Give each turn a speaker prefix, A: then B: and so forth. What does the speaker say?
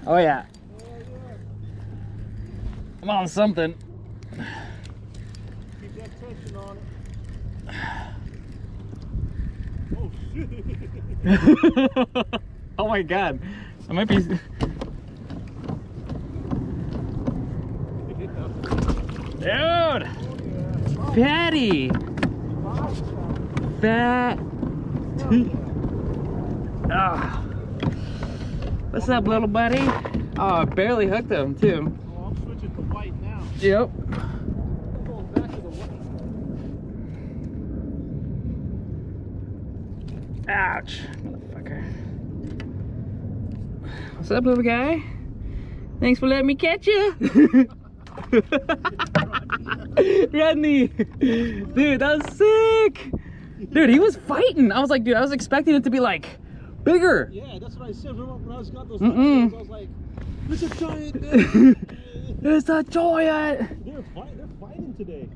A: Oh yeah. I'm on something.
B: Keep that tension on it. Oh shit!
A: Oh my god. I might be. Dude! Fatty! Fat. Ah. What's up, little buddy? Oh, I barely hooked him, too.
B: Oh, I'm switching to white now.
A: Yep.
B: I'm going back to the white.
A: Ouch. Motherfucker. What's up, little guy? Thanks for letting me catch you. Rodney. Dude, that was sick. Dude, he was fighting. I was like, dude, I was expecting it to be like bigger.
B: Yeah, that's what I said. Remember when I was got those
A: Mm-mm.
B: I was like, it's a giant man.
A: It's a giant.
B: They're fighting today.